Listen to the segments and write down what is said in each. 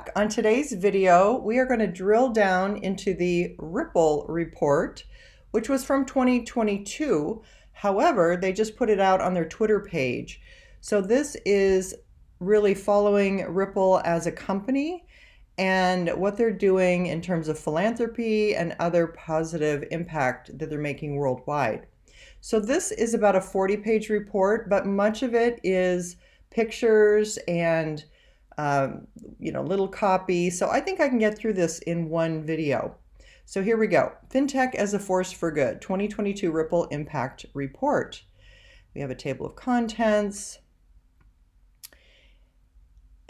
back. On today's video, we are going to drill down into the Ripple report, which was from 2022. However, they just put it out on their Twitter page. So this is really following Ripple as a company and what they're doing in terms of philanthropy and other positive impact that they're making worldwide. So this is about a 40-page report, but much of it is pictures and little copy. So I think I can get through this in one video. So here we go. FinTech as a Force for Good, 2022 Ripple Impact Report. We have a table of contents.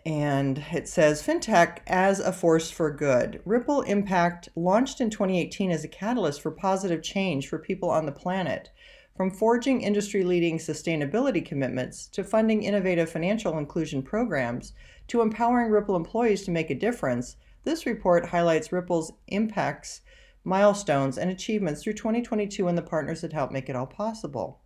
And it says, FinTech as a Force for Good. Ripple Impact launched in 2018 as a catalyst for positive change for people on the planet. From forging industry-leading sustainability commitments, to funding innovative financial inclusion programs, to empowering Ripple employees to make a difference, this report highlights Ripple's impacts, milestones, and achievements through 2022 and the partners that help make it all possible.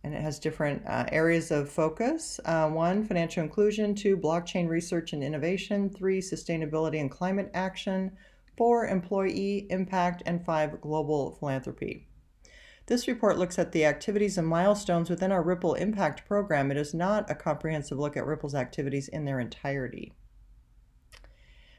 And it has different areas of focus. 1, financial inclusion. 2, blockchain research and innovation. 3, sustainability and climate action. 4, employee impact. And 5, global philanthropy. This report looks at the activities and milestones within our Ripple Impact program. It is not a comprehensive look at Ripple's activities in their entirety.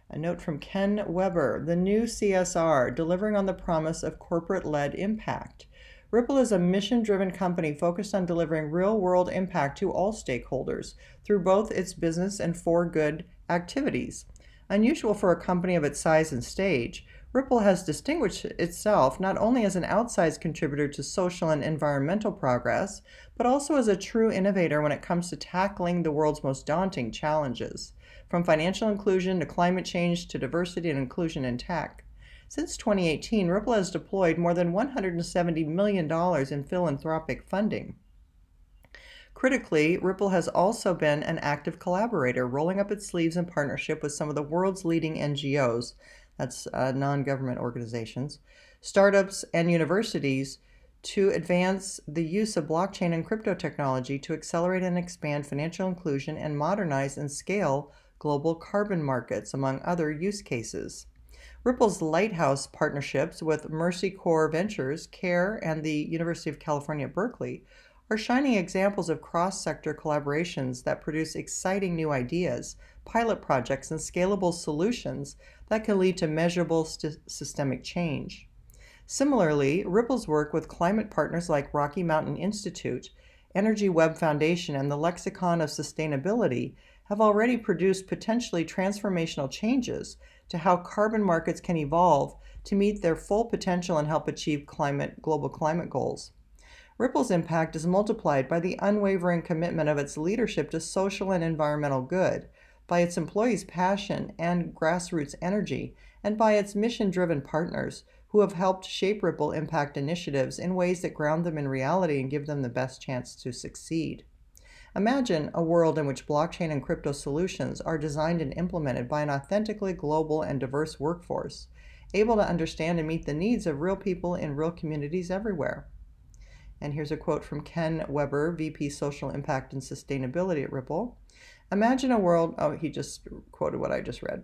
A note from Ken Weber, the new CSR, delivering on the promise of corporate-led impact. Ripple is a mission-driven company focused on delivering real-world impact to all stakeholders through both its business and for good activities. Unusual for a company of its size and stage, Ripple has distinguished itself not only as an outsized contributor to social and environmental progress, but also as a true innovator when it comes to tackling the world's most daunting challenges, from financial inclusion to climate change to diversity and inclusion in tech. Since 2018, Ripple has deployed more than $170 million in philanthropic funding. Critically, Ripple has also been an active collaborator, rolling up its sleeves in partnership with some of the world's leading NGOs, that's non-government organizations, startups, and universities, to advance the use of blockchain and crypto technology to accelerate and expand financial inclusion and modernize and scale global carbon markets, among other use cases. Ripple's lighthouse partnerships with Mercy Corps Ventures, CARE, and the University of California, Berkeley are shining examples of cross-sector collaborations that produce exciting new ideas, pilot projects, and scalable solutions that can lead to measurable systemic change. Similarly, Ripple's work with climate partners like Rocky Mountain Institute, Energy Web Foundation, and the Lexicon of Sustainability have already produced potentially transformational changes to how carbon markets can evolve to meet their full potential and help achieve global climate goals. Ripple's impact is multiplied by the unwavering commitment of its leadership to social and environmental good, by its employees' passion and grassroots energy, and by its mission-driven partners who have helped shape Ripple Impact initiatives in ways that ground them in reality and give them the best chance to succeed. Imagine a world in which blockchain and crypto solutions are designed and implemented by an authentically global and diverse workforce, able to understand and meet the needs of real people in real communities everywhere. And here's a quote from Ken Weber, VP Social Impact and Sustainability at Ripple. Imagine a world, he just quoted what I just read.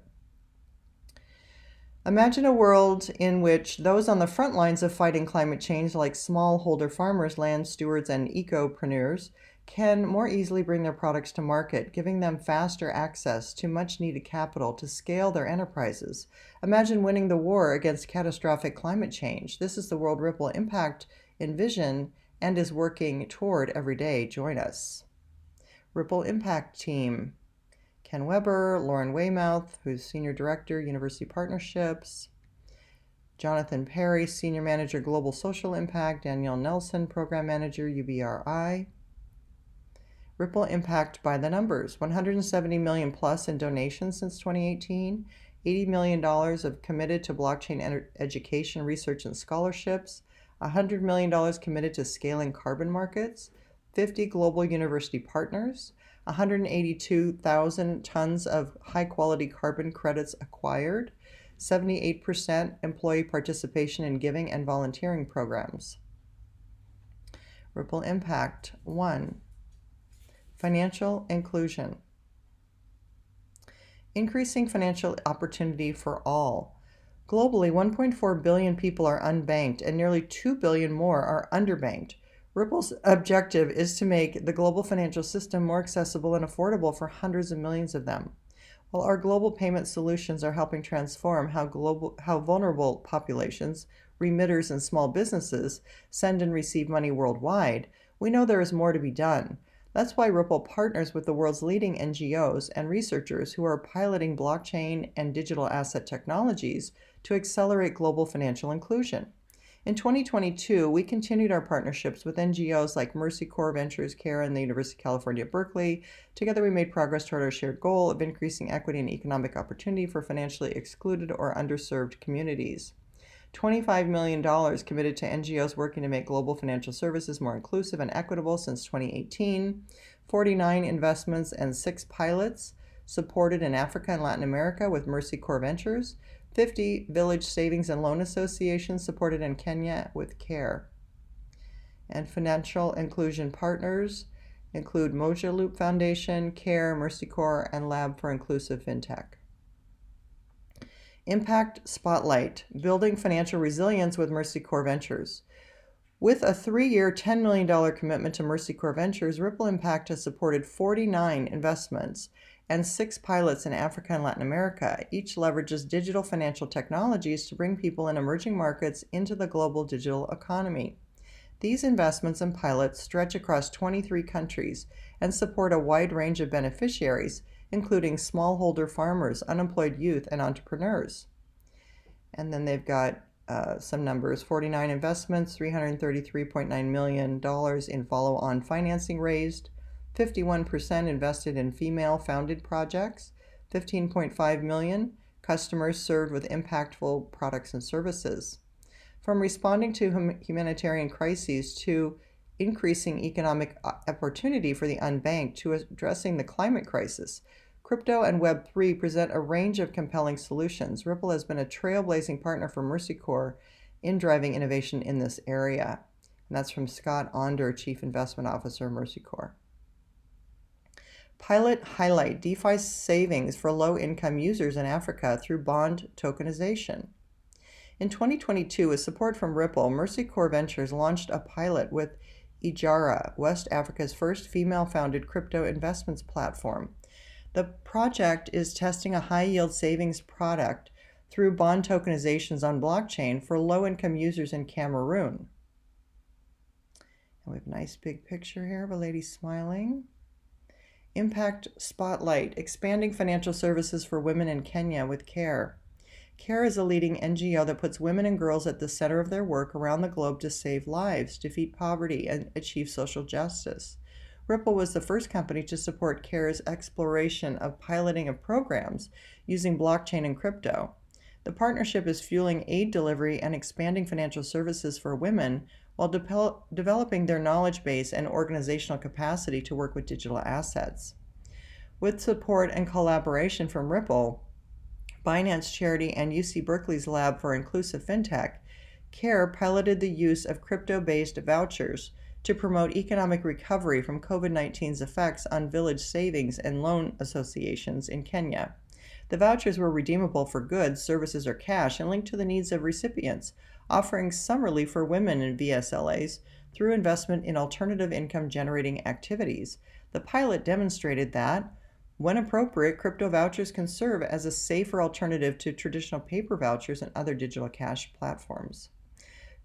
Imagine a world in which those on the front lines of fighting climate change, like smallholder farmers, land stewards, and ecopreneurs, can more easily bring their products to market, giving them faster access to much-needed capital to scale their enterprises. Imagine winning the war against catastrophic climate change. This is the world Ripple Impact envision and is working toward every day. Join us. Ripple Impact Team. Ken Weber, Lauren Weymouth, who's Senior Director, University Partnerships. Jonathan Perry, Senior Manager, Global Social Impact. Danielle Nelson, Program Manager, UBRI. Ripple Impact by the numbers. $170 million plus in donations since 2018. $80 million of committed to blockchain education, research, and scholarships. $100 million committed to scaling carbon markets. 50 global university partners. 182,000 tons of high-quality carbon credits acquired. 78% employee participation in giving and volunteering programs. Ripple Impact 1. Financial inclusion. increasing financial opportunity for all. Globally, 1.4 billion people are unbanked and nearly 2 billion more are underbanked. Ripple's objective is to make the global financial system more accessible and affordable for hundreds of millions of them. While our global payment solutions are helping transform how vulnerable populations, remitters, and small businesses send and receive money worldwide, we know there is more to be done. That's why Ripple partners with the world's leading NGOs and researchers who are piloting blockchain and digital asset technologies to accelerate global financial inclusion. In 2022, we continued our partnerships with NGOs like Mercy Corps Ventures, CARE, and the University of California, Berkeley. Together, we made progress toward our shared goal of increasing equity and economic opportunity for financially excluded or underserved communities. $25 million committed to NGOs working to make global financial services more inclusive and equitable since 2018, 49 investments and 6 pilots supported in Africa and Latin America with Mercy Corps Ventures, 50 village savings and loan associations supported in Kenya with CARE. And financial inclusion partners include Moja Loop Foundation, CARE, Mercy Corps, and Lab for Inclusive FinTech. Impact Spotlight, Building Financial Resilience with Mercy Corps Ventures. With a 3-year, $10 million commitment to Mercy Corps Ventures, Ripple Impact has supported 49 investments and 6 pilots in Africa and Latin America. Each leverages digital financial technologies to bring people in emerging markets into the global digital economy. These investments and pilots stretch across 23 countries and support a wide range of beneficiaries, including smallholder farmers, unemployed youth, and entrepreneurs. And then they've got some numbers: 49 investments, $333.9 million in follow-on financing raised, 51% invested in female-founded projects, 15.5 million customers served with impactful products and services. From responding to humanitarian crises to increasing economic opportunity for the unbanked to addressing the climate crisis, crypto and Web3 present a range of compelling solutions. Ripple has been a trailblazing partner for Mercy Corps in driving innovation in this area. And that's from Scott Onder, Chief Investment Officer, Mercy Corps. Pilot highlight DeFi savings for low-income users in Africa through bond tokenization. In 2022, with support from Ripple, Mercy Corps Ventures launched a pilot with Ijara, West Africa's first female-founded crypto investments platform. The project is testing a high-yield savings product through bond tokenizations on blockchain for low-income users in Cameroon. And we have a nice big picture here of a lady smiling. Impact Spotlight, Expanding Financial Services for Women in Kenya with CARE. CARE is a leading NGO that puts women and girls at the center of their work around the globe to save lives, defeat poverty, and achieve social justice. Ripple was the first company to support CARE's exploration of piloting of programs using blockchain and crypto. The partnership is fueling aid delivery and expanding financial services for women while developing their knowledge base and organizational capacity to work with digital assets. With support and collaboration from Ripple, Binance Charity, and UC Berkeley's Lab for Inclusive FinTech, CARE piloted the use of crypto-based vouchers to promote economic recovery from COVID-19's effects on village savings and loan associations in Kenya. The vouchers were redeemable for goods, services, or cash and linked to the needs of recipients, offering some relief for women in VSLAs through investment in alternative income-generating activities. The pilot demonstrated that, when appropriate, crypto vouchers can serve as a safer alternative to traditional paper vouchers and other digital cash platforms.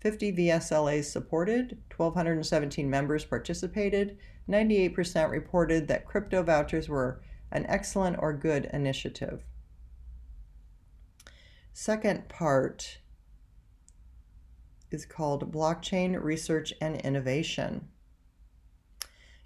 50 VSLAs supported, 1,217 members participated, 98% reported that crypto vouchers were an excellent or good initiative. Second part is called Blockchain Research and Innovation.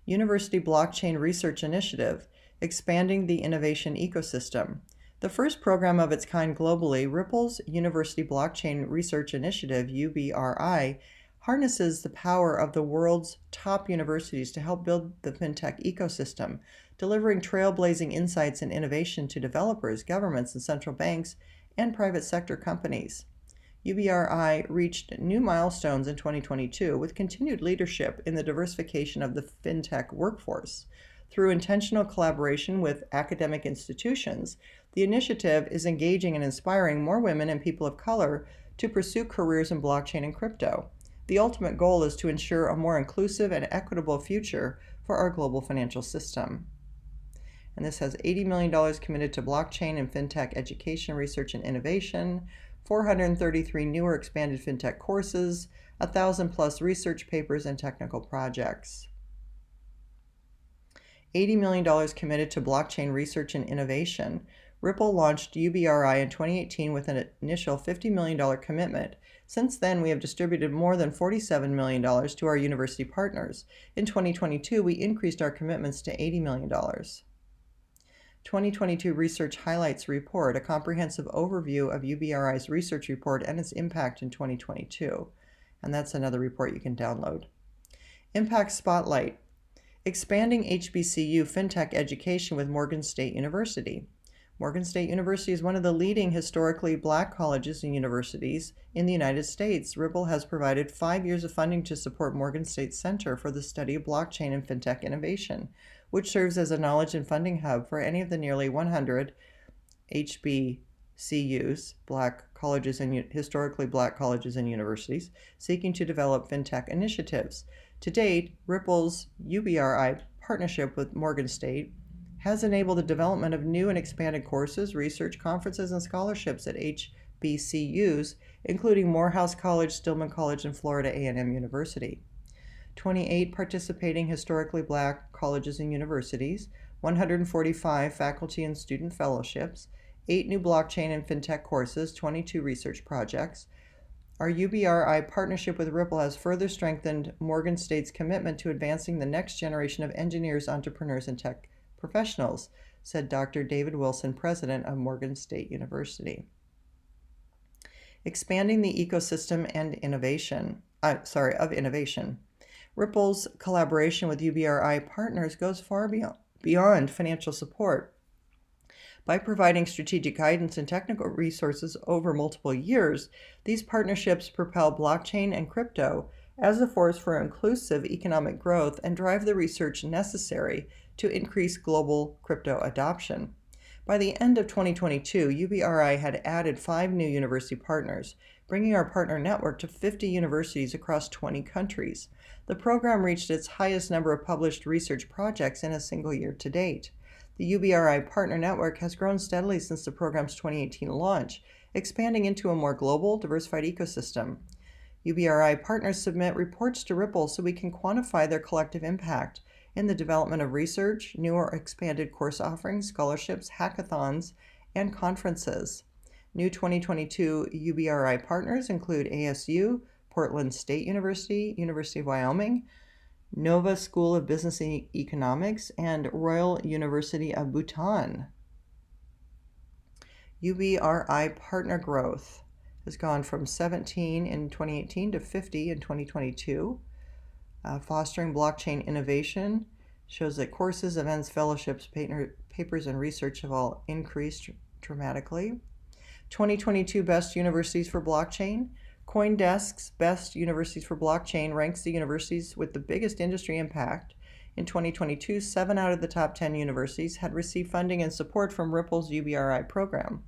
University Blockchain Research Initiative, Expanding the Innovation Ecosystem. The first program of its kind globally, Ripple's University Blockchain Research Initiative, UBRI, harnesses the power of the world's top universities to help build the fintech ecosystem, delivering trailblazing insights and innovation to developers, governments, and central banks, and private sector companies. UBRI reached new milestones in 2022 with continued leadership in the diversification of the fintech workforce. Through intentional collaboration with academic institutions, The initiative is engaging and inspiring more women and people of color to pursue careers in blockchain and crypto. The ultimate goal is to ensure a more inclusive and equitable future for our global financial system. And this has $80 million committed to blockchain and fintech education, research, and innovation, 433 new or expanded fintech courses, 1,000 plus research papers and technical projects. $80 million committed to blockchain research and innovation. Ripple launched UBRI in 2018 with an initial $50 million commitment. Since then, we have distributed more than $47 million to our university partners. In 2022, we increased our commitments to $80 million. 2022 Research Highlights Report, a comprehensive overview of UBRI's research report and its impact in 2022. And that's another report you can download. Impact Spotlight, expanding HBCU fintech education with Morgan State University. Morgan State University is one of the leading historically black colleges and universities in the United States. Ripple has provided 5 years of funding to support Morgan State's Center for the Study of Blockchain and Fintech Innovation, which serves as a knowledge and funding hub for any of the nearly 100 HBCUs, black colleges and historically black colleges and universities, seeking to develop fintech initiatives. To date, Ripple's UBRI partnership with Morgan State has enabled the development of new and expanded courses, research, conferences, and scholarships at HBCUs, including Morehouse College, Stillman College, and Florida A&M University. 28 participating historically black colleges and universities, 145 faculty and student fellowships, 8 new blockchain and fintech courses, 22 research projects. Our UBRI partnership with Ripple has further strengthened Morgan State's commitment to advancing the next generation of engineers, entrepreneurs, and tech professionals, said Dr. David Wilson, president of Morgan State University. Expanding the ecosystem and innovation. Ripple's collaboration with UBRI partners goes far beyond financial support. By providing strategic guidance and technical resources over multiple years, these partnerships propel blockchain and crypto as a force for inclusive economic growth and drive the research necessary to increase global crypto adoption. By the end of 2022, UBRI had added 5 new university partners, bringing our partner network to 50 universities across 20 countries. The program reached its highest number of published research projects in a single year to date. The UBRI partner network has grown steadily since the program's 2018 launch, expanding into a more global, diversified ecosystem. UBRI partners submit reports to Ripple so we can quantify their collective impact in the development of research, new or expanded course offerings, scholarships, hackathons, and conferences. New 2022 UBRI partners include ASU, Portland State University, University of Wyoming, Nova School of Business and Economics, and Royal University of Bhutan. UBRI partner growth has gone from 17 in 2018 to 50 in 2022. Fostering blockchain innovation shows that courses, events, fellowships, papers, and research have all increased dramatically. 2022 Best Universities for Blockchain. CoinDesk's Best Universities for Blockchain ranks the universities with the biggest industry impact. In 2022, 7 out of the top 10 universities had received funding and support from Ripple's UBRI program.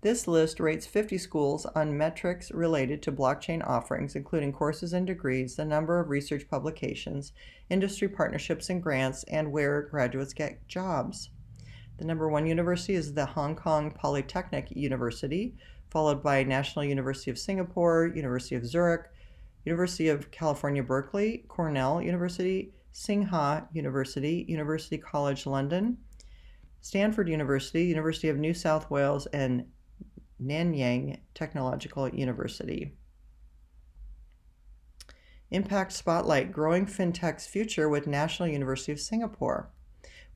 This list rates 50 schools on metrics related to blockchain offerings, including courses and degrees, the number of research publications, industry partnerships and grants, and where graduates get jobs. The number 1 university is the Hong Kong Polytechnic University, followed by National University of Singapore, University of Zurich, University of California, Berkeley, Cornell University, Tsinghua University, University College London, Stanford University, University of New South Wales, and Nanyang Technological University. Impact Spotlight, Growing FinTech's Future with National University of Singapore.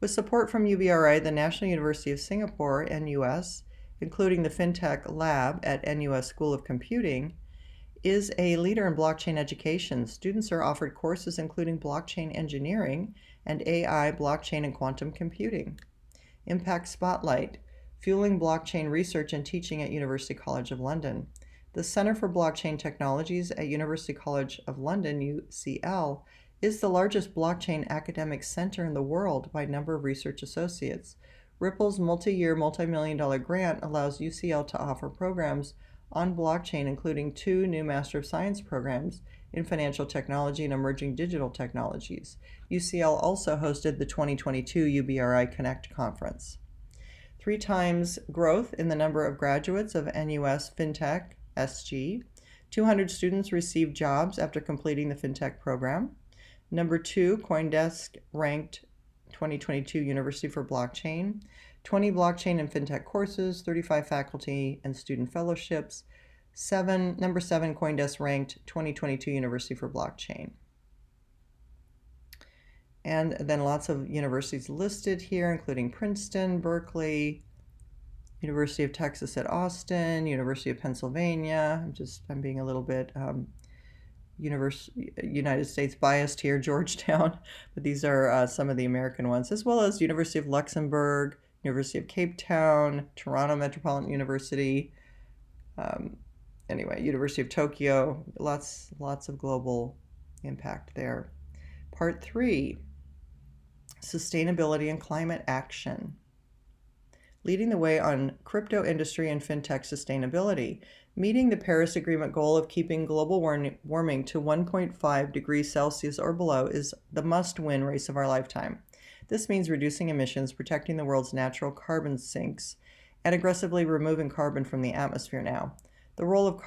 With support from UBRI, the National University of Singapore, NUS, including the FinTech Lab at NUS School of Computing, is a leader in blockchain education. Students are offered courses including blockchain engineering and AI, blockchain, and quantum computing. Impact Spotlight, Fueling Blockchain Research and Teaching at University College of London. The Center for Blockchain Technologies at University College of London, UCL, is the largest blockchain academic center in the world by number of research associates. Ripple's multi-year, multi-million-dollar grant allows UCL to offer programs on blockchain, including 2 new Master of Science programs in financial technology and emerging digital technologies. UCL also hosted the 2022 UBRI Connect conference. 3 times growth in the number of graduates of NUS FinTech SG. 200 students received jobs after completing the FinTech program. Number 2, CoinDesk ranked 2022 University for Blockchain. 20 blockchain and FinTech courses, 35 faculty and student fellowships. Number 7, CoinDesk ranked 2022 University for Blockchain. And then lots of universities listed here, including Princeton, Berkeley, University of Texas at Austin, University of Pennsylvania. I'm being a little bit United States biased here, Georgetown, but these are some of the American ones, as well as University of Luxembourg, University of Cape Town, Toronto Metropolitan University, University of Tokyo. Lots of global impact there. Part 3, sustainability and climate action. Leading the way on crypto industry and fintech sustainability. Meeting the Paris Agreement goal of keeping global warming to 1.5 degrees Celsius or below is the must-win race of our lifetime. This means reducing emissions, protecting the world's natural carbon sinks, and aggressively removing carbon from the atmosphere now. The role of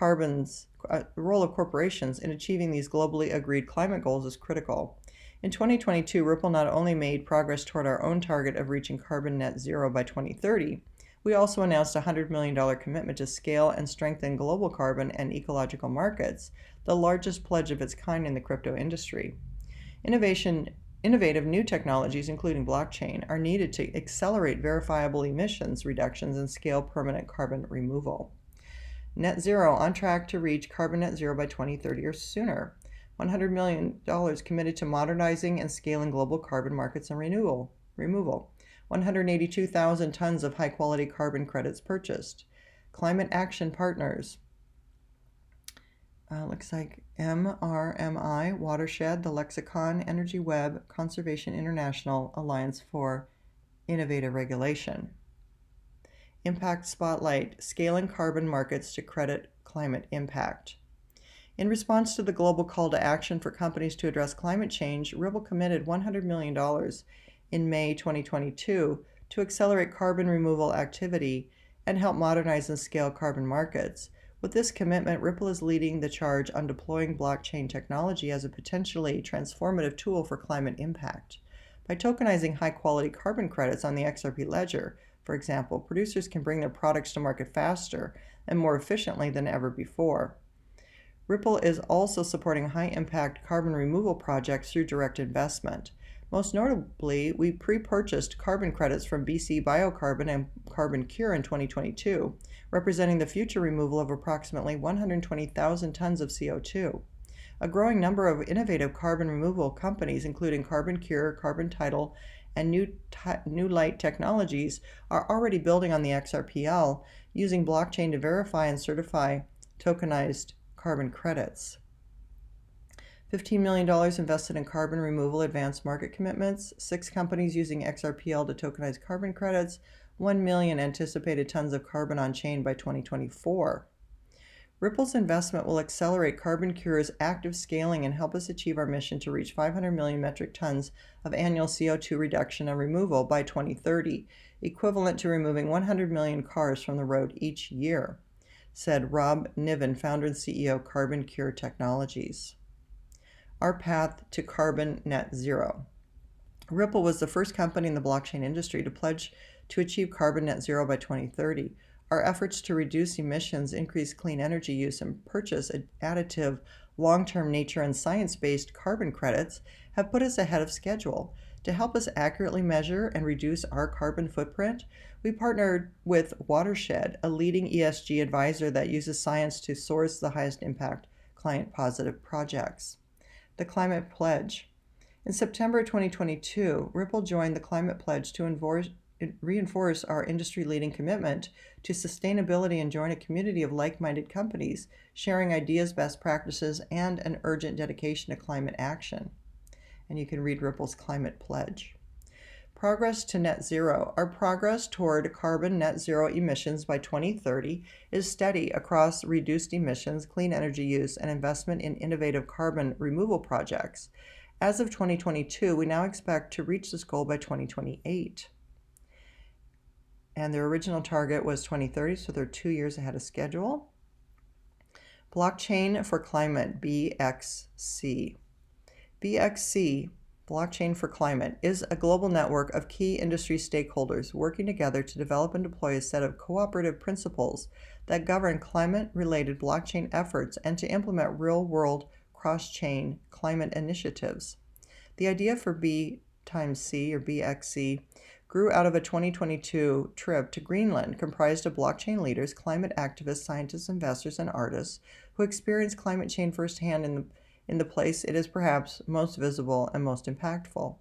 corporations in achieving these globally agreed climate goals is critical. In 2022, Ripple not only made progress toward our own target of reaching carbon net zero by 2030, we also announced a $100 million commitment to scale and strengthen global carbon and ecological markets, the largest pledge of its kind in the crypto industry. Innovative new technologies, including blockchain, are needed to accelerate verifiable emissions reductions and scale permanent carbon removal. Net zero, on track to reach carbon net zero by 2030 or sooner. $100 million committed to modernizing and scaling global carbon markets and removal. 182,000 tons of high-quality carbon credits purchased. Climate action partners. Looks like MRMI, Watershed, the Lexicon, Energy Web, Conservation International, Alliance for Innovative Regulation. Impact Spotlight, scaling carbon markets to credit climate impact. In response to the global call to action for companies to address climate change, Ripple committed $100 million in May 2022 to accelerate carbon removal activity and help modernize and scale carbon markets. With this commitment, Ripple is leading the charge on deploying blockchain technology as a potentially transformative tool for climate impact. By tokenizing high-quality carbon credits on the XRP ledger, for example, producers can bring their products to market faster and more efficiently than ever before. Ripple is also supporting high-impact carbon removal projects through direct investment. Most notably, we pre-purchased carbon credits from BC Biocarbon and Carbon Cure in 2022, representing the future removal of approximately 120,000 tons of CO2. A growing number of innovative carbon removal companies, including Carbon Cure, Carbon Title, and New Light Technologies, are already building on the XRPL, using blockchain to verify and certify tokenized carbon credits. $15 million invested in carbon removal advanced market commitments, 6 companies using XRPL to tokenize carbon credits, 1 million anticipated tons of carbon on chain by 2024. Ripple's investment will accelerate Carbon Cure's active scaling and help us achieve our mission to reach 500 million metric tons of annual CO2 reduction and removal by 2030, equivalent to removing 100 million cars from the road each year, said Rob Niven, founder and CEO, Carbon Cure Technologies. Our path to carbon net zero. Ripple was the first company in the blockchain industry to pledge to achieve carbon net zero by 2030. Our efforts to reduce emissions, increase clean energy use, and purchase additive, long-term nature and science-based carbon credits have put us ahead of schedule. To help us accurately measure and reduce our carbon footprint, we partnered with Watershed, a leading ESG advisor that uses science to source the highest impact client-positive projects. The Climate Pledge. In September 2022, Ripple joined the Climate Pledge to reinforce our industry-leading commitment to sustainability and join a community of like-minded companies sharing ideas, best practices, and an urgent dedication to climate action. And you can read Ripple's Climate Pledge. Progress to net zero. Our progress toward carbon net zero emissions by 2030 is steady across reduced emissions, clean energy use, and investment in innovative carbon removal projects. As of 2022, we now expect to reach this goal by 2028. And their original target was 2030, so they're 2 years ahead of schedule. Blockchain for Climate, BXC. BXC, Blockchain for Climate, is a global network of key industry stakeholders working together to develop and deploy a set of cooperative principles that govern climate-related blockchain efforts and to implement real-world cross-chain climate initiatives. The idea for B times C, or BXC, grew out of a 2022 trip to Greenland comprised of blockchain leaders, climate activists, scientists, investors, and artists who experienced climate change firsthand in the place it is perhaps most visible and most impactful.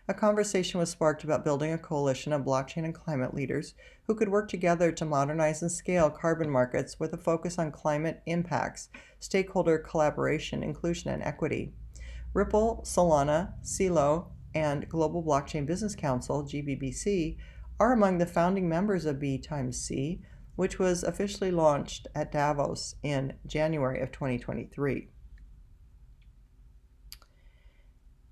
A conversation was sparked about building a coalition of blockchain and climate leaders who could work together to modernize and scale carbon markets with a focus on climate impacts, stakeholder collaboration, inclusion, and equity. Ripple, Solana, Celo, and Global Blockchain Business Council, GBBC, are among the founding members of B times C, which was officially launched at Davos in January of 2023.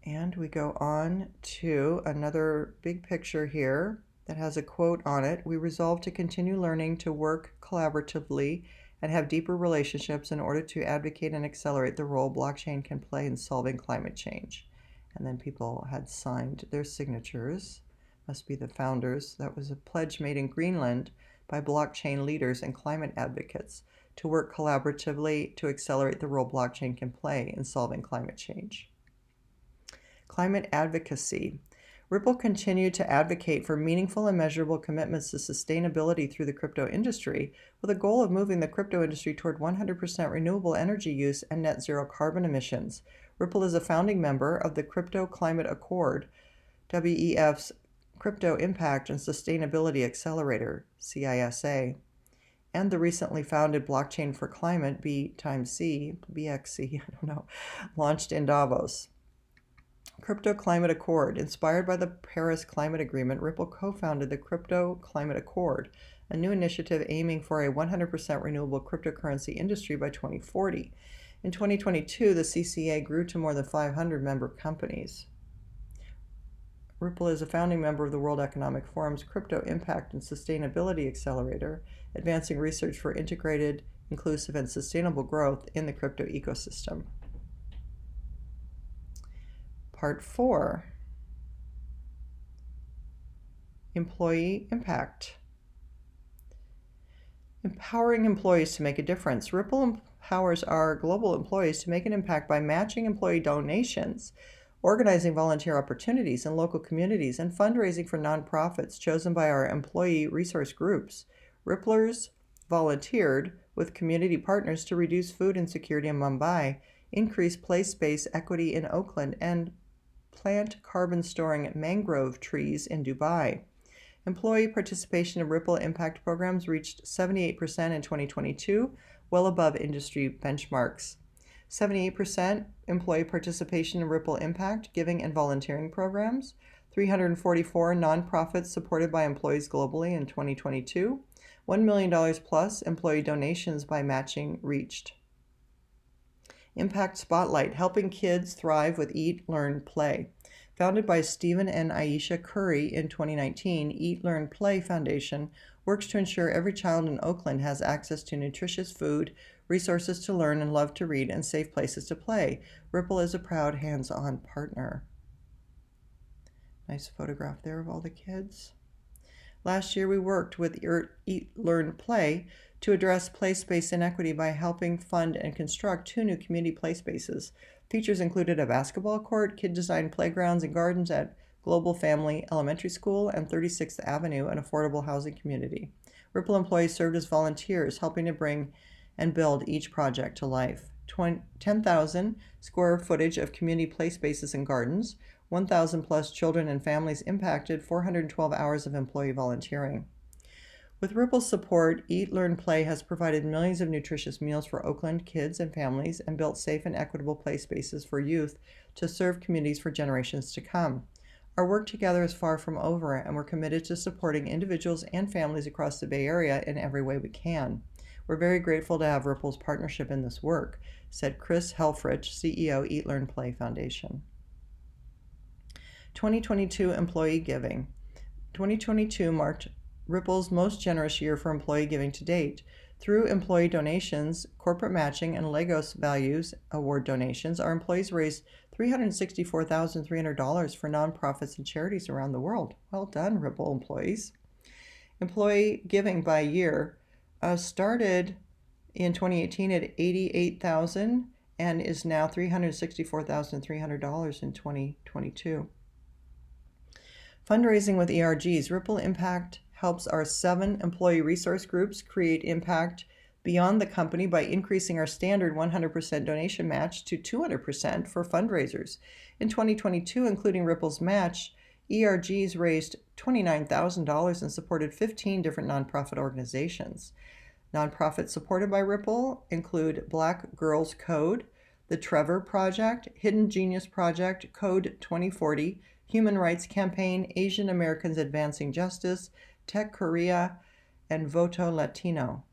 And we go on to another big picture here that has a quote on it. We resolve to continue learning to work collaboratively and have deeper relationships in order to advocate and accelerate the role blockchain can play in solving climate change. And then people had signed their signatures. Must be the founders. That was a pledge made in Greenland by blockchain leaders and climate advocates to work collaboratively to accelerate the role blockchain can play in solving climate change. Climate advocacy. Ripple continued to advocate for meaningful and measurable commitments to sustainability through the crypto industry, with a goal of moving the crypto industry toward 100% renewable energy use and net zero carbon emissions. Ripple is a founding member of the Crypto Climate Accord, WEF's Crypto Impact and Sustainability Accelerator, CISA, and the recently founded Blockchain for Climate, B times C, BXC, launched in Davos. Crypto Climate Accord. Inspired by the Paris Climate Agreement, Ripple co-founded the Crypto Climate Accord, a new initiative aiming for a 100% renewable cryptocurrency industry by 2040. In 2022, the CCA grew to more than 500 member companies. Ripple is a founding member of the World Economic Forum's Crypto Impact and Sustainability Accelerator, advancing research for integrated, inclusive, and sustainable growth in the crypto ecosystem. Part 4, Employee Impact. Empowering employees to make a difference. Ripple empowers our global employees to make an impact by matching employee donations, organizing volunteer opportunities in local communities, and fundraising for nonprofits chosen by our employee resource groups. Ripplers volunteered with community partners to reduce food insecurity in Mumbai, increase place-based equity in Oakland, and plant carbon-storing mangrove trees in Dubai. Employee participation in Ripple impact programs reached 78% in 2022, well above industry benchmarks. 78% employee participation in Ripple impact, giving, and volunteering programs. 344 nonprofits supported by employees globally in 2022. $1 million plus employee donations by matching reached. Impact Spotlight, helping kids thrive with Eat, Learn, Play. Founded by Stephen and Aisha Curry in 2019, Eat, Learn, Play Foundation works to ensure every child in Oakland has access to nutritious food, resources to learn and love to read, and safe places to play. Ripple is a proud hands-on partner. Nice photograph there of all the kids. Last year, we worked with Eat, Learn, Play to address play space inequity by helping fund and construct 2 new community play spaces. Features included a basketball court, kid-designed playgrounds and gardens at Global Family Elementary School and 36th Avenue, an affordable housing community. Ripple employees served as volunteers, helping to bring and build each project to life. 10,000 square footage of community play spaces and gardens, 1,000 plus children and families impacted, 412 hours of employee volunteering. With Ripple's support, Eat, Learn, Play has provided millions of nutritious meals for Oakland kids and families and built safe and equitable play spaces for youth to serve communities for generations to come. Our work together is far from over, and we're committed to supporting individuals and families across the Bay Area in every way we can. We're very grateful to have Ripple's partnership in this work, said Chris Helfrich, CEO, Eat, Learn, Play Foundation. 2022 Employee Giving. 2022 marked Ripple's most generous year for employee giving to date. Through employee donations, corporate matching, and Lagos Values Award donations, our employees raised $364,300 for nonprofits and charities around the world. Well done, Ripple employees. Employee giving by year started in 2018 at $88,000 and is now $364,300 in 2022. Fundraising with ERGs. Ripple Impact helps our 7 employee resource groups create impact beyond the company by increasing our standard 100% donation match to 200% for fundraisers. In 2022, including Ripple's match, ERGs raised $29,000 and supported 15 different nonprofit organizations. Nonprofits supported by Ripple include Black Girls Code, the Trevor Project, Hidden Genius Project, Code 2040, Human Rights Campaign, Asian Americans Advancing Justice, Tech Korea, and Voto Latino.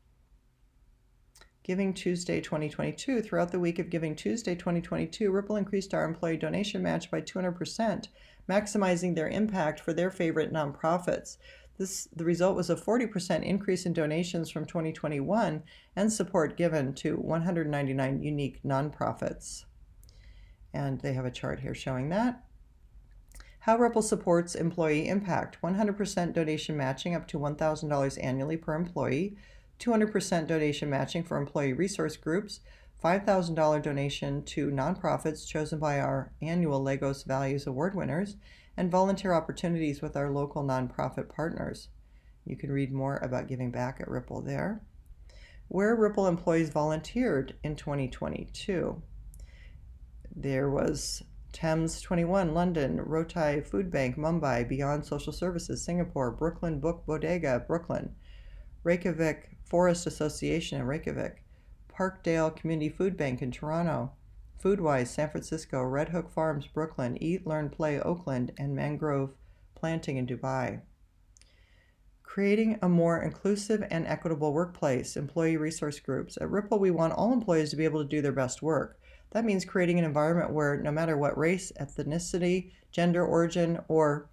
Giving Tuesday 2022. Throughout the week of Giving Tuesday 2022, Ripple increased our employee donation match by 200%, maximizing their impact for their favorite nonprofits. The result was a 40% increase in donations from 2021 and support given to 199 unique nonprofits. And they have a chart here showing that. How Ripple supports employee impact. 100% donation matching up to $1,000 annually per employee, 200% donation matching for employee resource groups, $5,000 donation to nonprofits chosen by our annual Lagos Values Award winners, and volunteer opportunities with our local nonprofit partners. You can read more about giving back at Ripple there. Where Ripple employees volunteered in 2022. There was Thames 21, London, Rotai Food Bank, Mumbai, Beyond Social Services, Singapore, Brooklyn Book Bodega, Brooklyn, Reykjavik Forest Association in Reykjavik, Parkdale Community Food Bank in Toronto, Foodwise, San Francisco, Red Hook Farms, Brooklyn, Eat, Learn, Play, Oakland, and Mangrove Planting in Dubai. Creating a more inclusive and equitable workplace, employee resource groups. At Ripple, we want all employees to be able to do their best work. That means creating an environment where no matter what race, ethnicity, gender, origin, or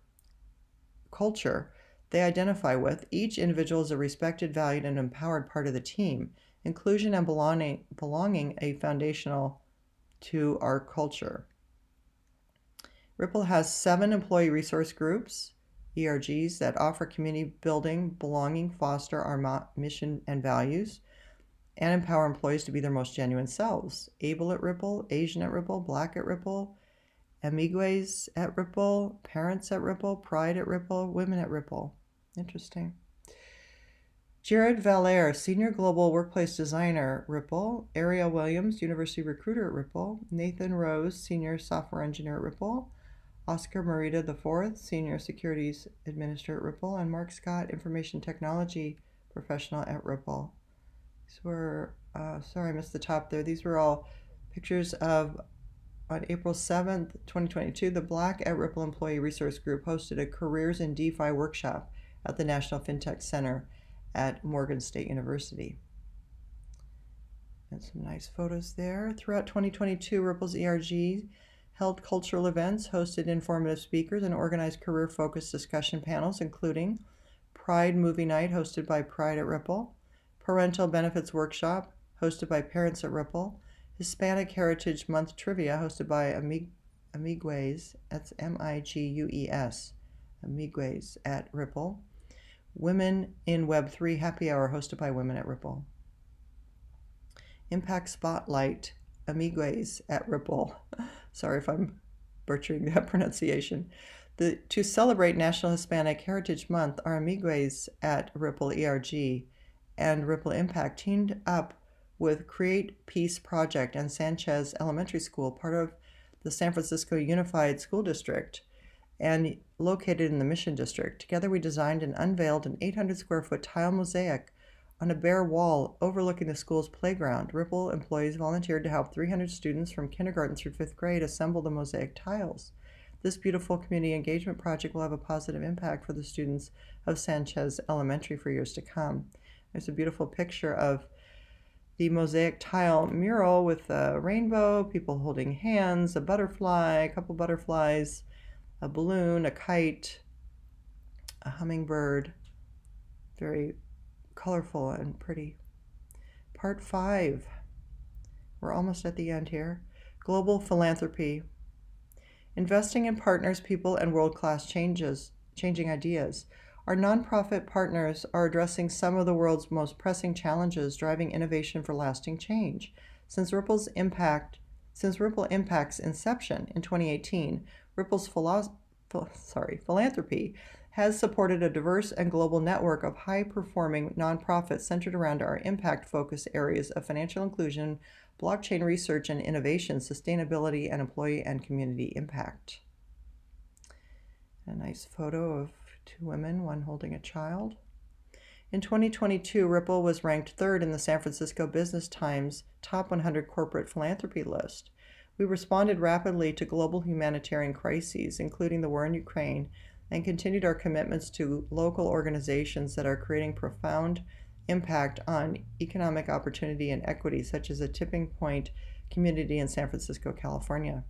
culture they identify with, each individual is a respected, valued, and empowered part of the team. Inclusion and belonging a foundational to our culture. Ripple has 7 employee resource groups, ERGs, that offer community building, belonging, foster our mission and values, and empower employees to be their most genuine selves. Able at Ripple, Asian at Ripple, Black at Ripple, Amigues at Ripple, Parents at Ripple, Pride at Ripple, Women at Ripple. Interesting. Jared Valaire, Senior Global Workplace Designer, Ripple. Ariel Williams, University Recruiter at Ripple. Nathan Rose, Senior Software Engineer at Ripple. Oscar Marita IV, Senior Securities Administrator at Ripple. And Mark Scott, Information Technology Professional at Ripple. These were, sorry I missed the top there. These were all pictures of, on April 7th, 2022, the Black at Ripple Employee Resource Group hosted a Careers in DeFi workshop at the National FinTech Center at Morgan State University. And some nice photos there. Throughout 2022, Ripple's ERG held cultural events, hosted informative speakers, and organized career-focused discussion panels, including Pride Movie Night, hosted by Pride at Ripple, Parental Benefits Workshop, hosted by Parents at Ripple, Hispanic Heritage Month Trivia, hosted by Amigues, that's M-I-G-U-E-S, Amigues at Ripple, Women in Web3 Happy Hour, hosted by Women at Ripple, Impact Spotlight, Amigues at Ripple. Sorry if I'm butchering that pronunciation. To celebrate National Hispanic Heritage Month, our Amigues at Ripple ERG and Ripple Impact teamed up with Create Peace Project and Sanchez Elementary School, part of the San Francisco Unified School District and located in the Mission District. Together we designed and unveiled an 800 square foot tile mosaic on a bare wall overlooking the school's playground. Ripple employees volunteered to help 300 students from kindergarten through 5th grade assemble the mosaic tiles. This beautiful community engagement project will have a positive impact for the students of Sanchez Elementary for years to come. There's a beautiful picture of the mosaic tile mural with a rainbow, people holding hands, a butterfly, a couple butterflies, a balloon, a kite, a hummingbird. Very colorful and pretty. Part 5. We're almost at the end here. Global philanthropy. Investing in partners, people, and world-class changing ideas. Our nonprofit partners are addressing some of the world's most pressing challenges, driving innovation for lasting change. Since Ripple Impact's inception in 2018, Ripple's philanthropy has supported a diverse and global network of high-performing nonprofits centered around our impact focus areas of financial inclusion, blockchain research and innovation, sustainability, and employee and community impact. A nice photo of 2 women, one holding a child. In 2022, Ripple was ranked 3rd in the San Francisco Business Times Top 100 Corporate Philanthropy list. We responded rapidly to global humanitarian crises, including the war in Ukraine, and continued our commitments to local organizations that are creating profound impact on economic opportunity and equity, such as a Tipping Point community in San Francisco, California.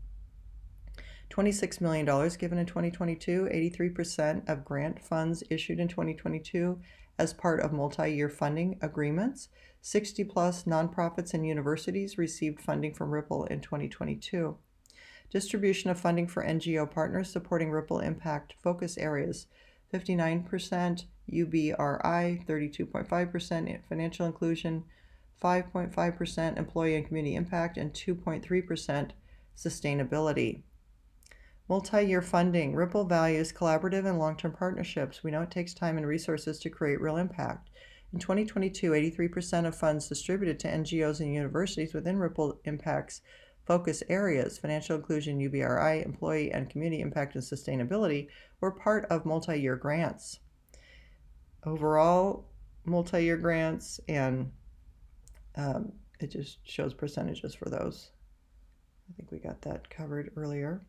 $26 million given in 2022, 83% of grant funds issued in 2022 as part of multi-year funding agreements. 60-plus nonprofits and universities received funding from Ripple in 2022. Distribution of funding for NGO partners supporting Ripple Impact focus areas. 59% UBRI, 32.5% financial inclusion, 5.5% employee and community impact, and 2.3% sustainability. Multi-year funding. Ripple values collaborative and long-term partnerships. We know it takes time and resources to create real impact. In 2022, 83% of funds distributed to NGOs and universities within Ripple Impact's focus areas, financial inclusion, UBRI, employee and community impact, and sustainability, were part of multi-year grants. Overall, multi-year grants, and it just shows percentages for those. I think we got that covered earlier.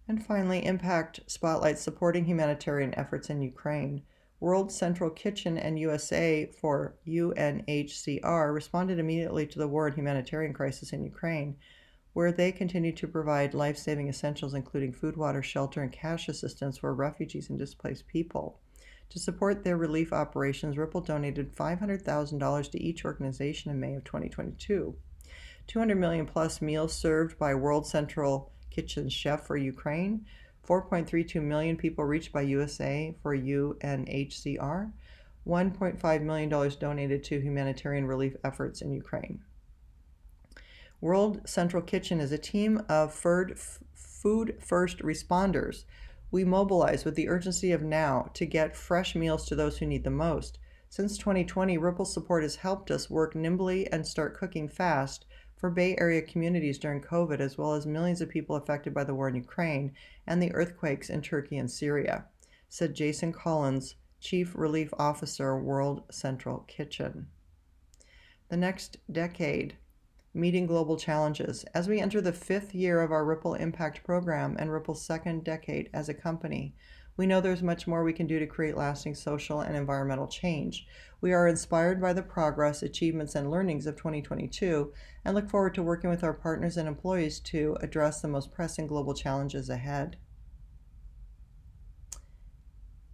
And finally, Impact spotlights supporting humanitarian efforts in Ukraine. World Central Kitchen and USA for UNHCR responded immediately to the war and humanitarian crisis in Ukraine, where they continue to provide life-saving essentials including food, water, shelter, and cash assistance for refugees and displaced people. To support their relief operations, Ripple donated $500,000 to each organization in May of 2022. 200 million plus meals served by World Central Kitchen's chef for Ukraine. 4.32 million people reached by USA for UNHCR. $1.5 million donated to humanitarian relief efforts in Ukraine. World Central Kitchen is a team of food first responders. We mobilize with the urgency of now to get fresh meals to those who need them most. Since 2020, Ripple support has helped us work nimbly and start cooking fast for Bay Area communities during COVID, as well as millions of people affected by the war in Ukraine and the earthquakes in Turkey and Syria, said Jason Collins, Chief Relief Officer, World Central Kitchen. The next decade. Meeting global challenges. As we enter the 5th year of our Ripple Impact program and Ripple's 2nd decade as a company, we know there's much more we can do to create lasting social and environmental change. We are inspired by the progress, achievements, and learnings of 2022 and look forward to working with our partners and employees to address the most pressing global challenges ahead.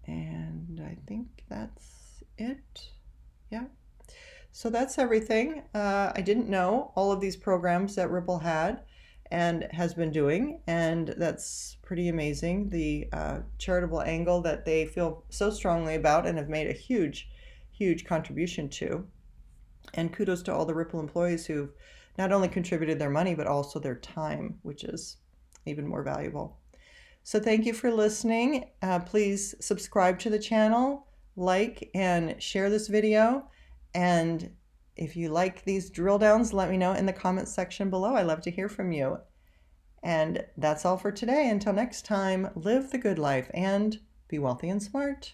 And I think that's it. Yeah. So that's everything. I didn't know all of these programs that Ripple had and has been doing, and that's pretty amazing. The charitable angle that they feel so strongly about and have made a huge, huge contribution to. And kudos to all the Ripple employees who've not only contributed their money, but also their time, which is even more valuable. So thank you for listening. Please subscribe to the channel, like and share this video. And if you like these drill downs, let me know in the comments section below. I love to hear from you. And that's all for today. Until next time, live the good life and be wealthy and smart.